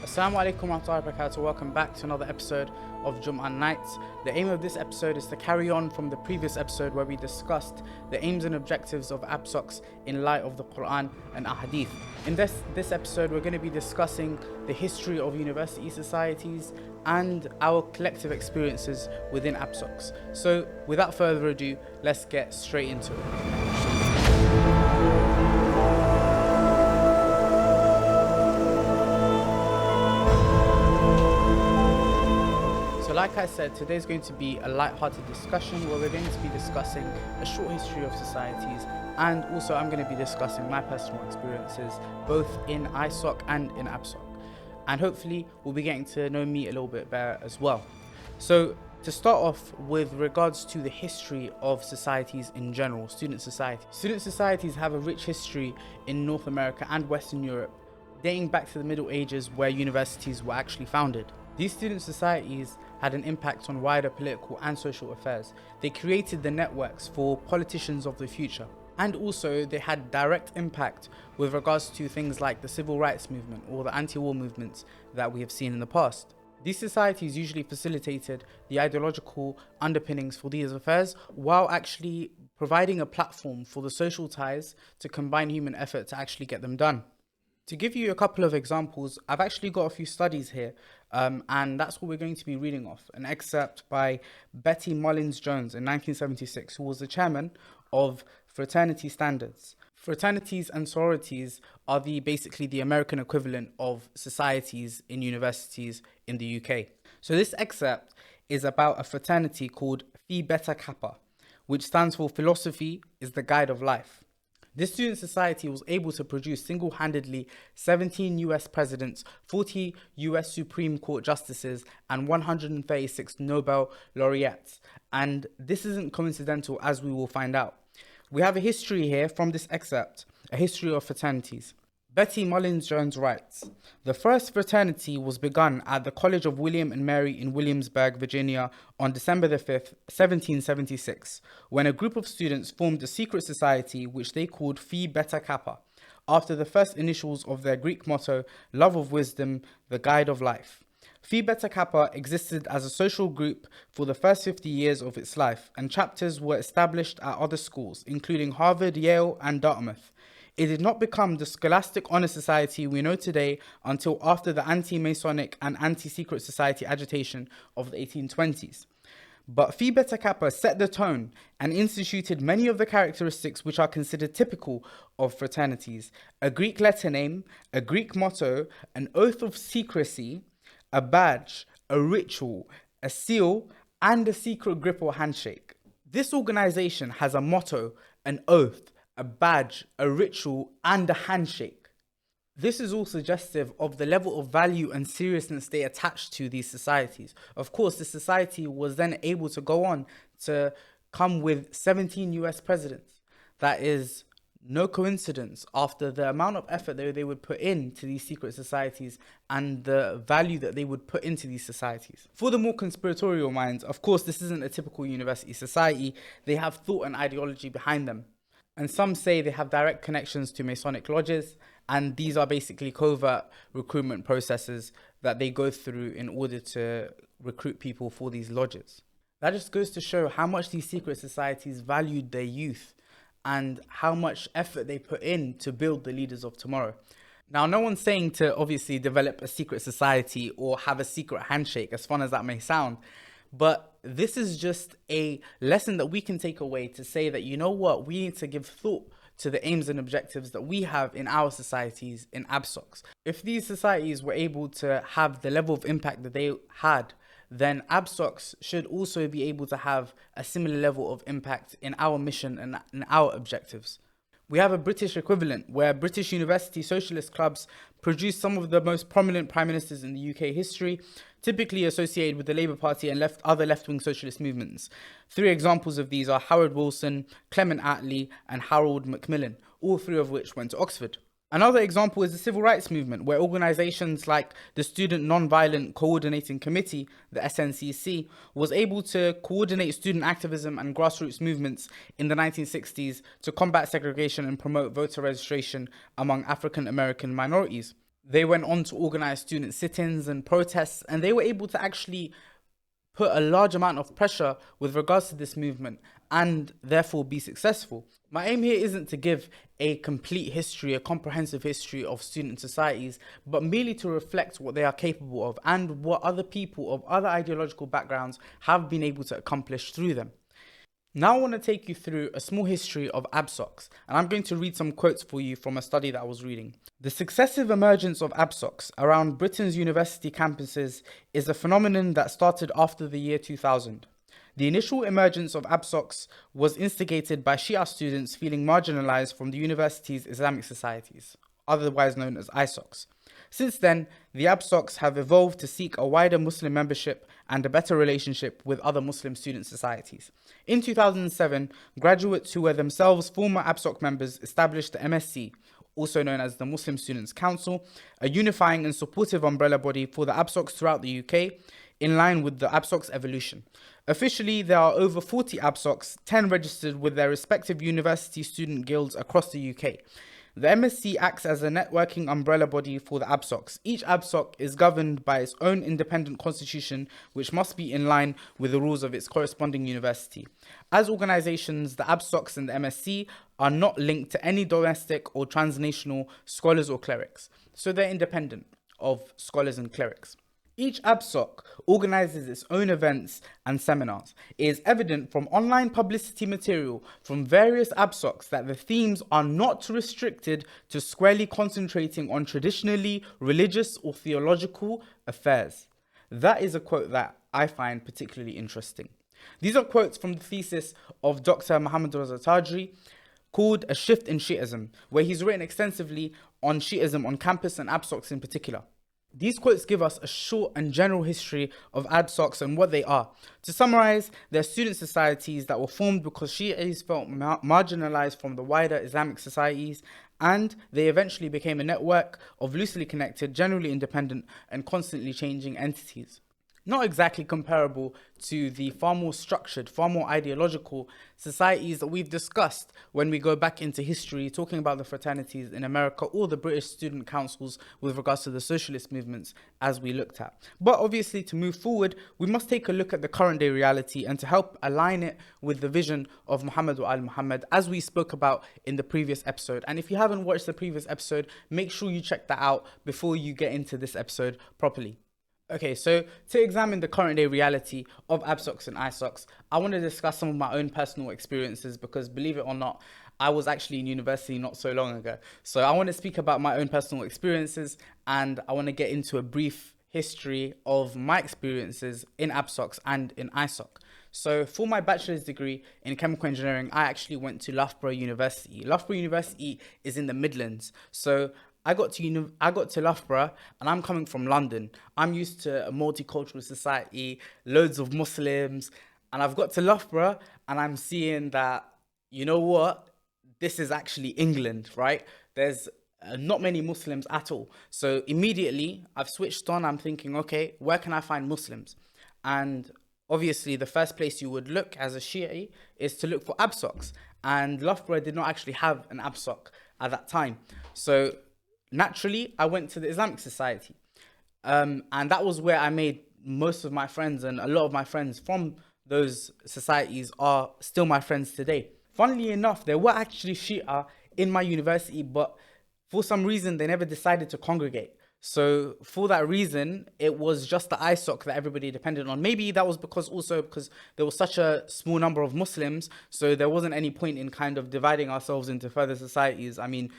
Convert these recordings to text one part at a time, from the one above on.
Assalamu alaikum wa rahmatullahi wa barakatuh. Welcome back to another episode of Jumah Nights. The aim of this episode is to carry on from the previous episode where we discussed the aims and objectives of ABSOCs in light of the Quran and Ahadith. In this episode, we're going to be discussing the history of university societies and our collective experiences within ABSOCs. So without further ado, let's get straight into it. So like I said, today's going to be a light-hearted discussion where we're going to be discussing a short history of societies, and also I'm going to be discussing my personal experiences both in ISOC and in ABSOC, and hopefully we'll be getting to know me a little bit better as well. So to start off with regards to the history of societies in general, student societies. Student societies have a rich history in North America and Western Europe, dating back to the Middle Ages where universities were actually founded. These student societies had an impact on wider political and social affairs. They created the networks for politicians of the future. And also they had direct impact with regards to things like the civil rights movement or the anti-war movements that we have seen in the past. These societies usually facilitated the ideological underpinnings for these affairs while actually providing a platform for the social ties to combine human effort to actually get them done. To give you a couple of examples, I've actually got a few studies here, and that's what we're going to be reading off. An excerpt by Betty Mullins-Jones in 1976, who was the chairman of Fraternity Standards. Fraternities and sororities are basically the American equivalent of societies in universities in the UK. So this excerpt is about a fraternity called Phi Beta Kappa, which stands for Philosophy is the Guide of Life. This student society was able to produce single-handedly 17 US presidents, 40 US Supreme Court justices, and 136 Nobel laureates. And this isn't coincidental, as we will find out. We have a history here from this excerpt, a history of fraternities. Betty Mullins-Jones writes, "The first fraternity was begun at the College of William and Mary in Williamsburg, Virginia on December the 5th, 1776, when a group of students formed a secret society which they called Phi Beta Kappa, after the first initials of their Greek motto, love of wisdom, the guide of life. Phi Beta Kappa existed as a social group for the first 50 years of its life, and chapters were established at other schools, including Harvard, Yale, and Dartmouth. It did not become the scholastic honor society we know today until after the anti-Masonic and anti-secret society agitation of the 1820s. But Phi Beta Kappa set the tone and instituted many of the characteristics which are considered typical of fraternities: a Greek letter name, a Greek motto, an oath of secrecy, a badge, a ritual, a seal, and a secret grip or handshake. This organization has a motto, an oath, a badge, a ritual, and a handshake. This is all suggestive of the level of value and seriousness they attached to these societies. Of course, the society was then able to go on to come with 17 US presidents. That is no coincidence after the amount of effort they would put into these secret societies and the value that they would put into these societies. For the more conspiratorial minds, of course, this isn't a typical university society. They have thought and ideology behind them. And some say they have direct connections to Masonic lodges, and these are basically covert recruitment processes that they go through in order to recruit people for these lodges. That just goes to show how much these secret societies valued their youth and how much effort they put in to build the leaders of tomorrow. Now, no one's saying to obviously develop a secret society or have a secret handshake, as fun as that may sound, but this is just a lesson that we can take away to say that, you know what, we need to give thought to the aims and objectives that we have in our societies in ABSOCs. If these societies were able to have the level of impact that they had, then ABSOCs should also be able to have a similar level of impact in our mission and in our objectives. We have a British equivalent where British university socialist clubs produce some of the most prominent prime ministers in the UK history, typically associated with the Labour Party and other left-wing socialist movements. 3 examples of these are Howard Wilson, Clement Attlee, and Harold Macmillan, all 3 of which went to Oxford. Another example is the civil rights movement, where organizations like the Student Nonviolent Coordinating Committee, the SNCC, was able to coordinate student activism and grassroots movements in the 1960s to combat segregation and promote voter registration among African American minorities. They went on to organize student sit-ins and protests, and they were able to actually put a large amount of pressure with regards to this movement and therefore be successful. My aim here isn't to give a complete history, a comprehensive history of student societies, but merely to reflect what they are capable of and what other people of other ideological backgrounds have been able to accomplish through them. Now I want to take you through a small history of ABSOCs, and I'm going to read some quotes for you from a study that I was reading. The successive emergence of ABSOCs around Britain's university campuses is a phenomenon that started after the year 2000. The initial emergence of ABSOCs was instigated by Shia students feeling marginalized from the university's Islamic societies, otherwise known as ISOCs. Since then, the ABSOCs have evolved to seek a wider Muslim membership and a better relationship with other Muslim student societies. In 2007, graduates who were themselves former ABSOC members established the MSc, also known as the Muslim Students' Council, a unifying and supportive umbrella body for the ABSOCs throughout the UK, in line with the ABSOC's evolution. Officially, there are over 40 ABSOCs, 10 registered with their respective university student guilds across the UK. The MSc acts as a networking umbrella body for the ABSOCs. Each ABSOC is governed by its own independent constitution, which must be in line with the rules of its corresponding university. As organizations, the ABSOCs and the MSc are not linked to any domestic or transnational scholars or clerics, so they're independent of scholars and clerics. Each ABSOC organizes its own events and seminars. It is evident from online publicity material from various ABSOCs that the themes are not restricted to squarely concentrating on traditionally religious or theological affairs. That is a quote that I find particularly interesting. These are quotes from the thesis of Dr. Mohamed Ali called A Shift in Shi'ism, where he's written extensively on Shi'ism on campus and ABSOCs in particular. These quotes give us a short and general history of ABSOCs and what they are. To summarize, they're student societies that were formed because Shi'is felt marginalized from the wider Islamic societies, and they eventually became a network of loosely connected, generally independent, and constantly changing entities. Not exactly comparable to the far more structured, far more ideological societies that we've discussed when we go back into history, talking about the fraternities in America or the British student councils with regards to the socialist movements as we looked at. But obviously, to move forward, we must take a look at the current day reality and to help align it with the vision of Muhammad al-Muhammad, as we spoke about in the previous episode. And if you haven't watched the previous episode, make sure you check that out before you get into this episode properly. Okay, so to examine the current day reality of ABSOCs and ISOCs, I want to discuss some of my own personal experiences because, believe it or not, I was actually in university not so long ago. So I want to speak about my own personal experiences, and I want to get into a brief history of my experiences in ABSOCs and in ISOC. So for my bachelor's degree in chemical engineering, I actually went to Loughborough University. Loughborough University is in the Midlands. So I got to Loughborough, and I'm coming from London. I'm used to a multicultural society, loads of Muslims, and I've got to Loughborough and I'm seeing that, you know what, this is actually England, right? There's not many Muslims at all. So immediately I've switched on. I'm thinking, okay, where can I find Muslims? And obviously the first place you would look as a Shia is to look for ABSOCs, and Loughborough did not actually have an ABSOC at that time. So naturally, I went to the Islamic Society, and that was where I made most of my friends, and a lot of my friends from those societies are still my friends today. Funnily enough, there were actually Shia in my university, but for some reason, they never decided to congregate. So for that reason, it was just the ISOC that everybody depended on. Maybe that was because there was such a small number of Muslims, so there wasn't any point in kind of dividing ourselves into further societies. I mean,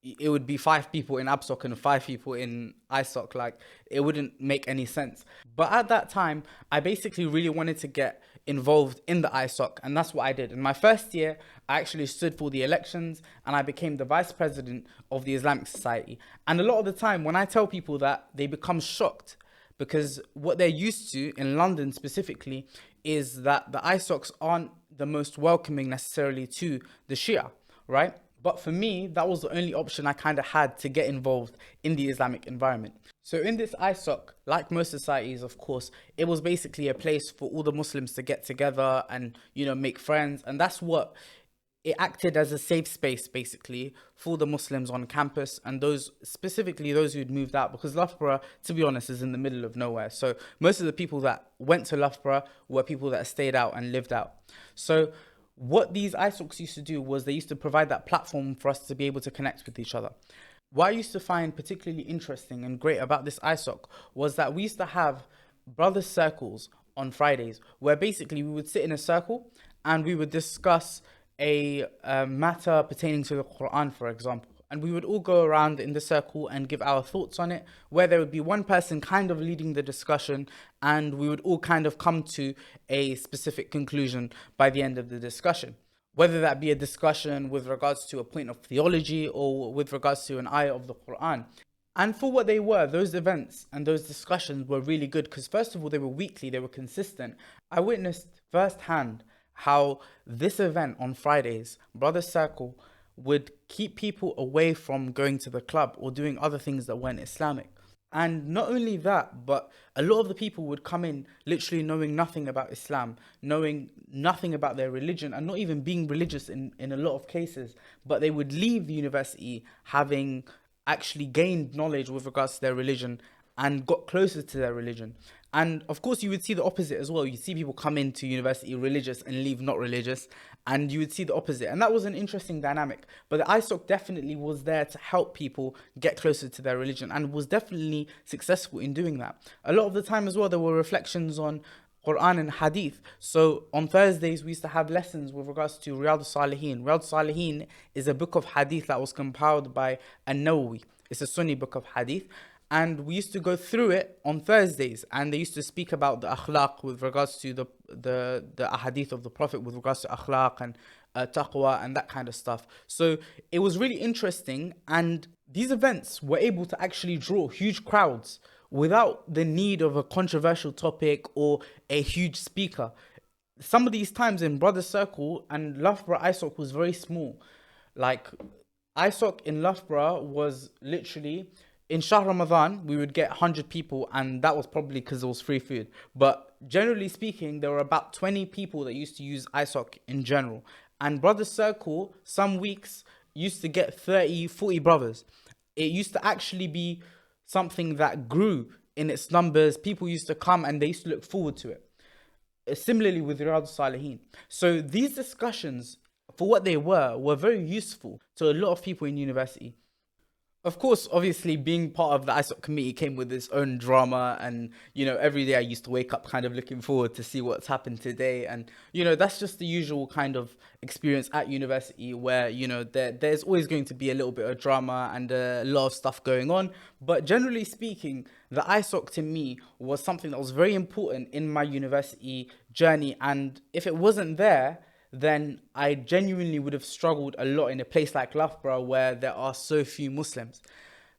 it would be 5 people in ABSOC and 5 people in ISOC. Like, it wouldn't make any sense. But at that time, I basically really wanted to get involved in the ISOC, and that's what I did. In my first year, I actually stood for the elections, and I became the vice president of the Islamic Society. And a lot of the time, when I tell people that, they become shocked, because what they're used to in London specifically is that the ISOCs aren't the most welcoming necessarily to the Shia, right? But for me, that was the only option I kind of had to get involved in the Islamic environment. So in this ISOC, like most societies, of course, it was basically a place for all the Muslims to get together and, you know, make friends. And that's what it acted as a safe space basically for the Muslims on campus, and those specifically those who'd moved out, because Loughborough, to be honest, is in the middle of nowhere. So most of the people that went to Loughborough were people that stayed out and lived out. So what these ISOCs used to do was they used to provide that platform for us to be able to connect with each other. What I used to find particularly interesting and great about this ISOC was that we used to have brothers' circles on Fridays, where basically we would sit in a circle and we would discuss a matter pertaining to the Quran, for example. And we would all go around in the circle and give our thoughts on it, where there would be one person kind of leading the discussion, and we would all kind of come to a specific conclusion by the end of the discussion. Whether that be a discussion with regards to a point of theology or with regards to an ayah of the Quran. And for what they were, those events and those discussions were really good because, first of all, they were weekly, they were consistent. I witnessed firsthand how this event on Fridays, Brothers Circle, would keep people away from going to the club or doing other things that weren't Islamic. And not only that, but a lot of the people would come in literally knowing nothing about Islam, knowing nothing about their religion, and not even being religious in a lot of cases. But they would leave the university having actually gained knowledge with regards to their religion and got closer to their religion. And of course, you would see the opposite as well. You see people come into university religious and leave not religious, and you would see the opposite. And that was an interesting dynamic. But the ISOC definitely was there to help people get closer to their religion and was definitely successful in doing that. A lot of the time as well, there were reflections on Quran and Hadith. So on Thursdays, we used to have lessons with regards to Riyadh al-Salihin. Riyadh al-Salihin is a book of Hadith that was compiled by An-Nawawi. It's a Sunni book of Hadith. And we used to go through it on Thursdays, and they used to speak about the akhlaq with regards to the ahadith of the Prophet with regards to akhlaq and taqwa and that kind of stuff. So it was really interesting, and these events were able to actually draw huge crowds without the need of a controversial topic or a huge speaker. Some of these times in Brother Circle and Loughborough ISOC was very small. Like ISOC in Loughborough was literally, in Shahr Ramadan, we would get 100 people, and that was probably because it was free food. But generally speaking, there were about 20 people that used to use ISOC in general. And Brother Circle, some weeks, used to get 30, 40 brothers. It used to actually be something that grew in its numbers. People used to come and they used to look forward to it. Similarly with Riyadh al-Salihin. So these discussions, for what they were very useful to a lot of people in university. Of course, obviously, being part of the ISOC committee came with its own drama, and, you know, every day I used to wake up kind of looking forward to see what's happened today. And, you know, that's just the usual kind of experience at university where, you know, there's always going to be a little bit of drama and a lot of stuff going on. But generally speaking, the ISOC to me was something that was very important in my university journey. And if it wasn't there, then I genuinely would have struggled a lot in a place like Loughborough where there are so few Muslims.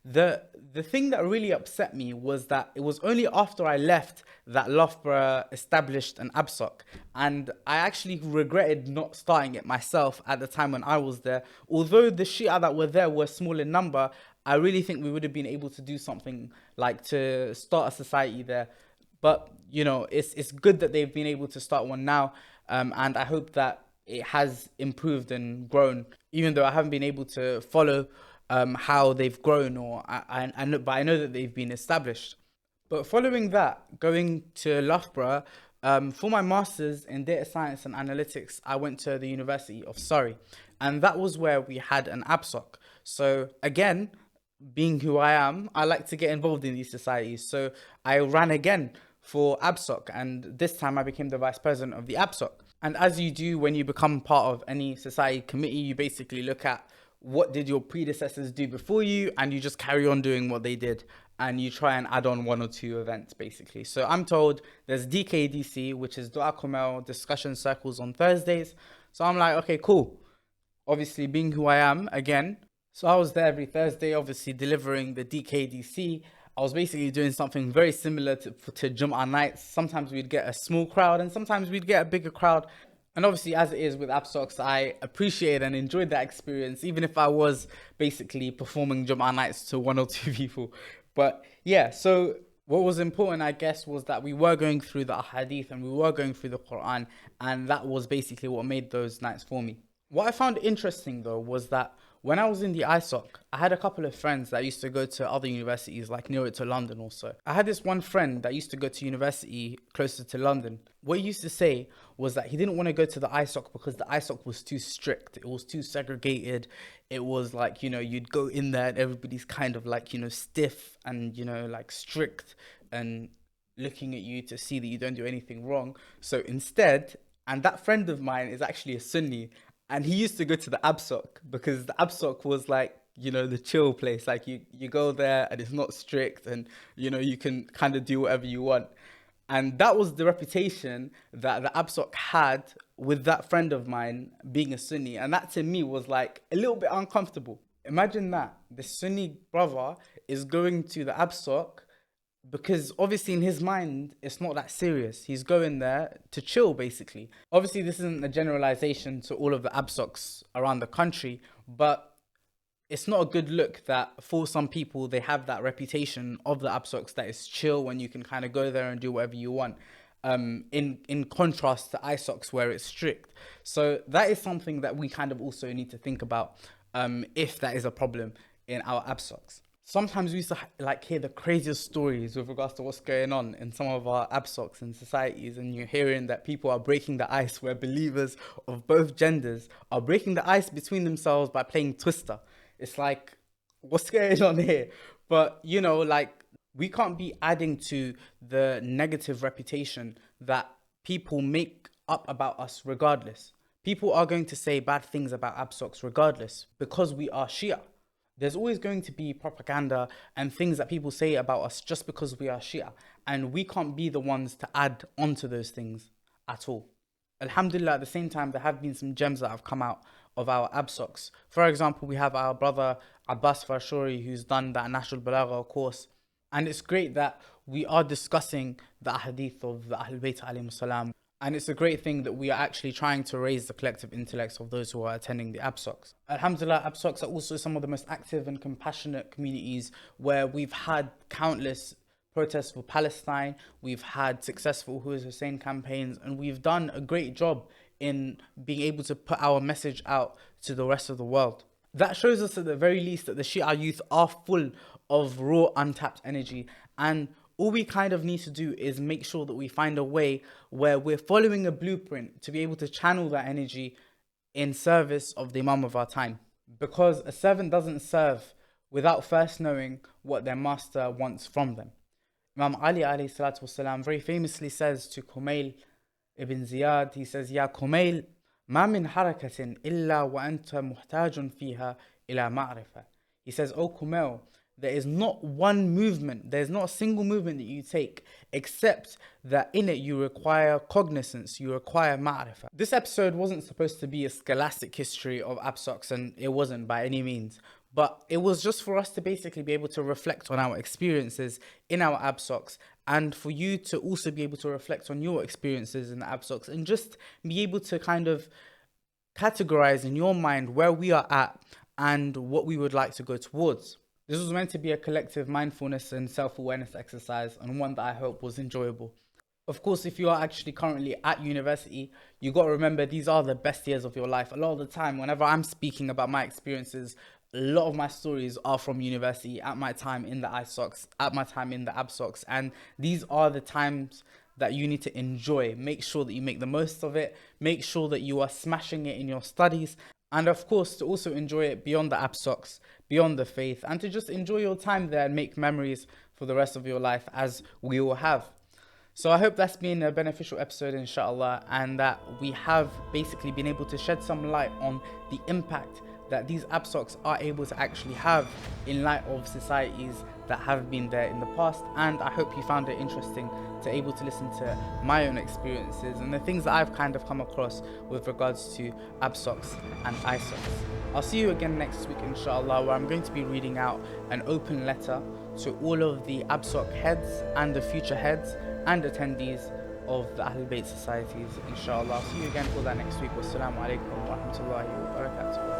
The thing that really upset me was that it was only after I left that Loughborough established an ABSOC, and I actually regretted not starting it myself at the time when I was there. Although the Shia that were there were small in number, I really think we would have been able to do something like to start a society there. But, you know, it's good that they've been able to start one now, and I hope that it has improved and grown, even though I haven't been able to follow how they've grown, or but I know that they've been established. But following that, going to Loughborough, for my master's in data science and analytics, I went to the University of Surrey, and that was where we had an ABSOC. So again, being who I am, I like to get involved in these societies. So I ran again for ABSOC, and this time I became the vice president of the ABSOC. And as you do when you become part of any society committee, you basically look at what did your predecessors do before you, and you just carry on doing what they did, and you try and add on one or two events basically. So I'm told there's DKDC, which is Dua Kumail discussion circles on Thursdays. So I'm like, okay, cool. Obviously, being who I am again, so I was there every Thursday, obviously delivering the DKDC. I was basically doing something very similar to Jumah Nights. Sometimes we'd get a small crowd and sometimes we'd get a bigger crowd. And obviously, as it is with ABSOCs, I appreciate and enjoyed that experience, even if I was basically performing Jumah Nights to one or two people. But yeah, so what was important, I guess, was that we were going through the Ahadith and we were going through the Quran. And that was basically what made those nights for me. What I found interesting though was that when I was in the ISOC, I had a couple of friends that used to go to other universities, like nearer to London also. I had this one friend that used to go to university closer to London. What he used to say was that he didn't want to go to the ISOC because the ISOC was too strict. It was too segregated. It was like, you'd go in there and everybody's kind of like, stiff and, like strict and looking at you to see that you don't do anything wrong. So instead, and that friend of mine is actually a Sunni, and he used to go to the ABSOC because the ABSOC was like, the chill place. Like you go there and it's not strict and, you can kind of do whatever you want. And that was the reputation that the ABSOC had with that friend of mine being a Sunni. And that to me was like a little bit uncomfortable. Imagine that. The Sunni brother is going to the ABSOC because obviously in his mind, it's not that serious. He's going there to chill, basically. Obviously, this isn't a generalization to all of the ABSOCs around the country, but it's not a good look that for some people, they have that reputation of the ABSOCs that is chill when you can kind of go there and do whatever you want. In contrast to ISOCs where it's strict. So that is something that we kind of also need to think about if that is a problem in our ABSOCs. Sometimes we used to hear the craziest stories with regards to what's going on in some of our ABSOCs and societies, and you're hearing that people are breaking the ice where believers of both genders are breaking the ice between themselves by playing Twister. It's like, what's going on here? But, we can't be adding to the negative reputation that people make up about us regardless. People are going to say bad things about ABSOCs regardless because we are Shia. There's always going to be propaganda and things that people say about us just because we are Shia. And we can't be the ones to add onto those things at all. Alhamdulillah, at the same time, there have been some gems that have come out of our ABSOCs. For example, we have our brother Abbas Farshori, who's done that National Balagha course. And it's great that we are discussing the ahadith of the Ahlul Bayt alayhim salam. And it's a great thing that we are actually trying to raise the collective intellects of those who are attending the ABSOCs. Alhamdulillah, ABSOCs are also some of the most active and compassionate communities where we've had countless protests for Palestine, we've had successful Who is Hussein campaigns, and we've done a great job in being able to put our message out to the rest of the world. That shows us at the very least that the Shia youth are full of raw, untapped energy, and all we kind of need to do is make sure that we find a way where we're following a blueprint to be able to channel that energy in service of the Imam of our time. Because a servant doesn't serve without first knowing what their master wants from them. Imam Ali alayhi salatu wasalam very famously says to Kumail ibn Ziyad, he says, Ya Kumail, ma min harakatin illa wa anta muhtajun fiha ila ma'rifa. He says, O Kumail, there is not one movement, there's not a single movement that you take except that in it you require cognizance, you require ma'rifah. This episode wasn't supposed to be a scholastic history of ABSOCs, and it wasn't by any means. But it was just for us to basically be able to reflect on our experiences in our ABSOCs, and for you to also be able to reflect on your experiences in the ABSOCs and just be able to kind of categorize in your mind where we are at and what we would like to go towards. This was meant to be a collective mindfulness and self-awareness exercise, and one that I hope was enjoyable. Of course, if you are actually currently at university, you got to remember these are the best years of your life. A lot of the time, whenever I'm speaking about my experiences, a lot of my stories are from university, at my time in the ISOCs, at my time in the ABSOCs, and these are the times that you need to enjoy. Make sure that you make the most of it. Make sure that you are smashing it in your studies. And of course, to also enjoy it beyond the ABSOCs, beyond the faith, and to just enjoy your time there and make memories for the rest of your life, as we all have. So I hope that's been a beneficial episode, inshallah, and that we have basically been able to shed some light on the impact that these ABSOCs are able to actually have in light of societies that have been there in the past. And I hope you found it interesting to able to listen to my own experiences and the things that I've kind of come across with regards to ABSOCs and ISOCs. I'll see you again next week, inshallah, where I'm going to be reading out an open letter to all of the ABSOC heads and the future heads and attendees of the Ahlul Bayt societies, inshallah. I'll see you again for that next week. Wassalamu alaikum wa rahmatullahi wa barakatuh.